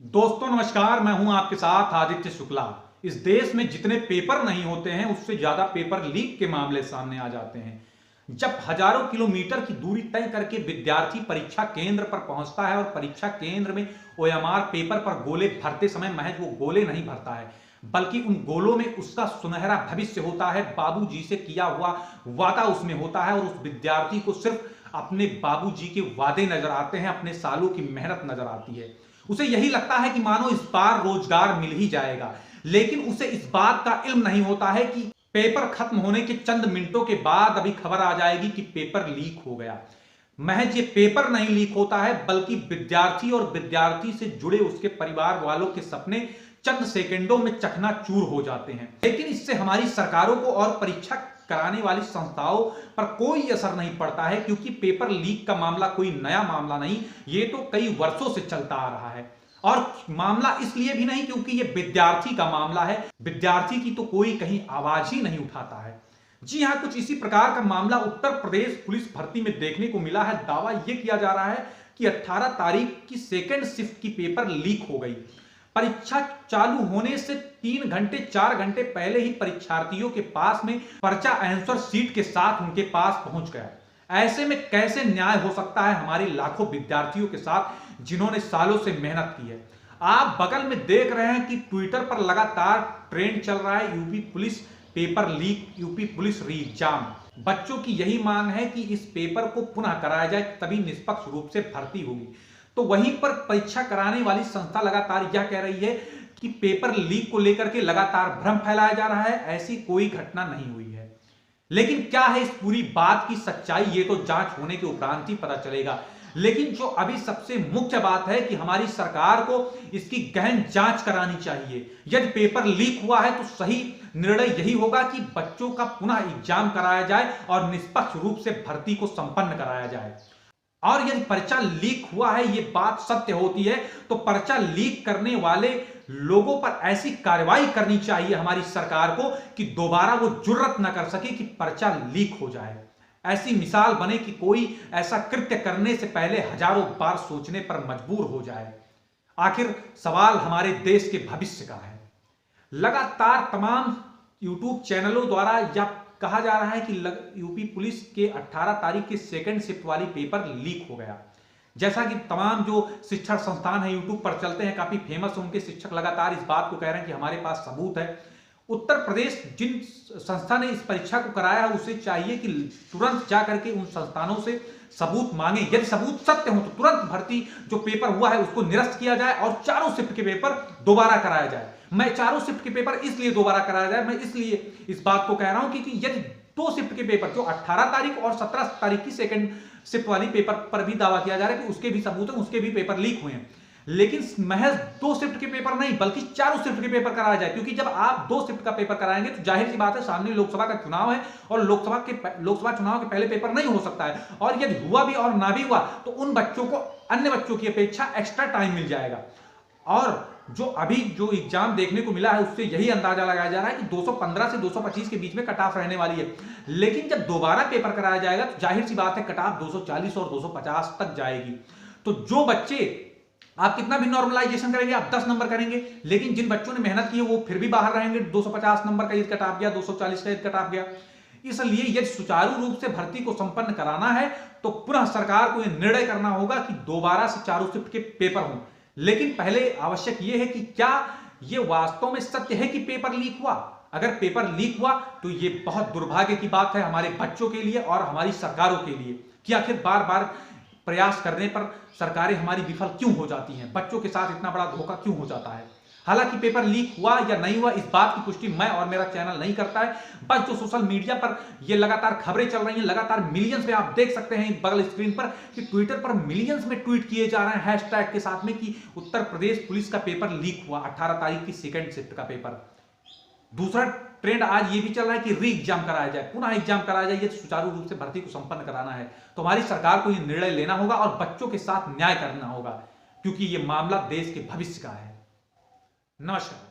दोस्तों नमस्कार, मैं हूं आपके साथ आदित्य शुक्ला। इस देश में जितने पेपर नहीं होते हैं उससे ज्यादा पेपर लीक के मामले सामने आ जाते हैं। जब हजारों किलोमीटर की दूरी तय करके विद्यार्थी परीक्षा केंद्र पर पहुंचता है और परीक्षा केंद्र में ओएमआर पेपर पर गोले भरते समय महज वो गोले नहीं भरता है, बल्कि उन गोलों में उसका सुनहरा भविष्य होता है। बाबूजी से किया हुआ वादा उसमें होता है और उस विद्यार्थी को सिर्फ अपने बाबूजी के वादे नजर आते हैं, अपने सालों की मेहनत नजर आती है। उसे यही लगता है कि मानो इस बार रोजगार मिल ही जाएगा, लेकिन उसे इस बात का इल्म नहीं होता है कि पेपर खत्म होने के चंद मिनटों के बाद अभी खबर आ जाएगी कि पेपर लीक हो गया। महज ये पेपर नहीं लीक होता है, बल्कि विद्यार्थी और विद्यार्थी से जुड़े उसके परिवार वालों के सपने चंद सेकंडों में चकनाचूर हो जाते हैं। लेकिन इससे हमारी सरकारों को और परीक्षा कराने वाली संस्थाओं पर कोई असर नहीं पड़ता है, क्योंकि पेपर लीक का मामला कोई नया मामला नहीं, ये तो कई वर्षों से चलता आ रहा है। और मामला इसलिए भी नहीं क्योंकि ये विद्यार्थी का मामला है, विद्यार्थी की तो कोई कहीं आवाज ही नहीं उठाता है। जी हां, कुछ इसी प्रकार का मामला उत्तर प्रदेश पुलिस भर्ती में देखने को मिला है। दावा यह किया जा रहा है कि 18 तारीख की सेकेंड शिफ्ट की पेपर लीक हो गई। परीक्षा चालू होने से 3 घंटे 4 घंटे पहले ही परीक्षार्थियों के पास में पर्चा आंसर शीट के साथ उनके पास पहुंच गया। ऐसे में कैसे न्याय हो सकता है हमारे लाखों विद्यार्थियों के साथ जिन्होंने सालों से मेहनत की है। आप बगल में देख रहे हैं कि ट्विटर पर लगातार ट्रेंड चल रहा है, UP police paper leak, UP police री एग्जाम। बच्चों की यही मांग है कि इस पेपर को पुनः कराया जाए, तभी निष्पक्ष रूप से भर्ती होगी। तो वहीं पर परीक्षा कराने वाली संस्था लगातार यह कह रही है कि पेपर लीक को लेकर के लगातार भ्रम फैलाया जा रहा है। ऐसी कोई घटना नहीं हुई है। लेकिन क्या है इस पूरी बात की सच्चाई, ये तो जांच होने के उपरांत ही पता चलेगा। लेकिन जो अभी सबसे मुख्य बात है कि हमारी सरकार को इसकी गहन जांच करानी चाहिए। यदि पेपर लीक हुआ है तो सही निर्णय यही होगा कि बच्चों का पुनः एग्जाम कराया जाए और निष्पक्ष रूप से भर्ती को संपन्न कराया जाए। और यदि पर्चा लीक हुआ है, ये बात सत्य होती है, तो पर्चा लीक करने वाले लोगों पर ऐसी कार्रवाई करनी चाहिए हमारी सरकार को कि दोबारा वो जुर्रत न कर सके कि पर्चा लीक हो जाए। ऐसी मिसाल बने कि कोई ऐसा कृत्य करने से पहले हजारों बार सोचने पर मजबूर हो जाए। आखिर सवाल हमारे देश के भविष्य का है। लगातार तमाम यूट्यूब चैनलों द्वारा या कहा जा रहा है कि यूपी पुलिस के 18 तारीख के सेकंड शिफ्ट वाली पेपर लीक हो गया। जैसा कि तमाम जो शिक्षण संस्थान है यूट्यूब पर चलते हैं, काफी फेमस, उनके शिक्षक लगातार इस बात को कह रहे हैं कि हमारे पास सबूत है। उत्तर प्रदेश जिन संस्था ने इस परीक्षा को कराया है उसे चाहिए कि तुरंत जाकर के उन संस्थानों से सबूत मांगे। यदि सबूत सत्य हो तो तुरंत भर्ती जो पेपर हुआ है उसको निरस्त किया जाए और चारों शिफ्ट के पेपर दोबारा कराया जाए। मैं चारों शिफ्ट के पेपर इसलिए दोबारा कराया जाए, मैं इसलिए इस बात को कह रहा हूं क्योंकि यदि 2 शिफ्ट के पेपर जो 18 तारीख और 17 तारीख की सेकंड शिफ्ट वाली पेपर पर भी दावा किया जा रहा है कि उसके भी सबूत है, उसके भी पेपर लीक हुए हैं, लेकिन महज 2 शिफ्ट के पेपर नहीं बल्कि चारों शिफ्ट के पेपर कराया जाए। क्योंकि जब आप 2 शिफ्ट का पेपर कराएंगे तो जाहिर सी बात है सामने लोकसभा का चुनाव है और लोकसभा चुनाव के पहले पेपर नहीं हो सकता है। और यदि हुआ भी और ना भी हुआ तो उन बच्चों को अन्य बच्चों की अपेक्षा एक्स्ट्रा टाइम मिल जाएगा। और जो अभी जो एग्जाम देखने को मिला है उससे यही अंदाजा लगाया जा रहा है कि 215 से 225 के बीच में कट ऑफ रहने वाली है। लेकिन जब दोबारा पेपर कराया जाएगा तो जाहिर सी बात है कट ऑफ 240 और 250 तक जाएगी। तो जो बच्चे, आप कितना भी नॉर्मलाइजेशन करेंगे, आप 10 नंबर करेंगे, लेकिन जिन बच्चों ने मेहनत की है वो फिर भी बाहर रहेंगे। 250 नंबर का यदि कट ऑफ गया, 240 का यदि कट ऑफ गया। इसलिए यदि सुचारू रूप से भर्ती को संपन्न कराना है तो पुनः सरकार को यह निर्णय करना होगा कि दोबारा से चारों शिफ्ट के पेपर हों। लेकिन पहले आवश्यक यह है कि क्या यह वास्तव में सत्य है कि पेपर लीक हुआ। अगर पेपर लीक हुआ तो यह बहुत दुर्भाग्य की बात है हमारे बच्चों के लिए और हमारी सरकारों के लिए कि आखिर बार बार प्रयास करने पर सरकारें हमारी विफल क्यों हो जाती हैं, बच्चों के साथ इतना बड़ा धोखा क्यों हो जाता है। हालांकि पेपर लीक हुआ या नहीं हुआ इस बात की पुष्टि मैं और मेरा चैनल नहीं करता है। बस जो सोशल मीडिया पर ये लगातार खबरें चल रही हैं, लगातार मिलियंस में आप देख सकते हैं बगल स्क्रीन पर कि ट्विटर पर मिलियंस में ट्वीट किए जा रहे हैं हैशटैग के साथ में कि उत्तर प्रदेश पुलिस का पेपर लीक हुआ, 18 तारीख की सेकंड शिफ्ट का पेपर। दूसरा ट्रेंड आज ये भी चल रहा है कि री एग्जाम कराया जाए, पुनः एग्जाम कराया जाए। ये सुचारू रूप से भर्ती को संपन्न कराना है तो हमारी सरकार को ये निर्णय लेना होगा और बच्चों के साथ न्याय करना होगा, क्योंकि ये मामला देश के भविष्य का है। नमस्कार।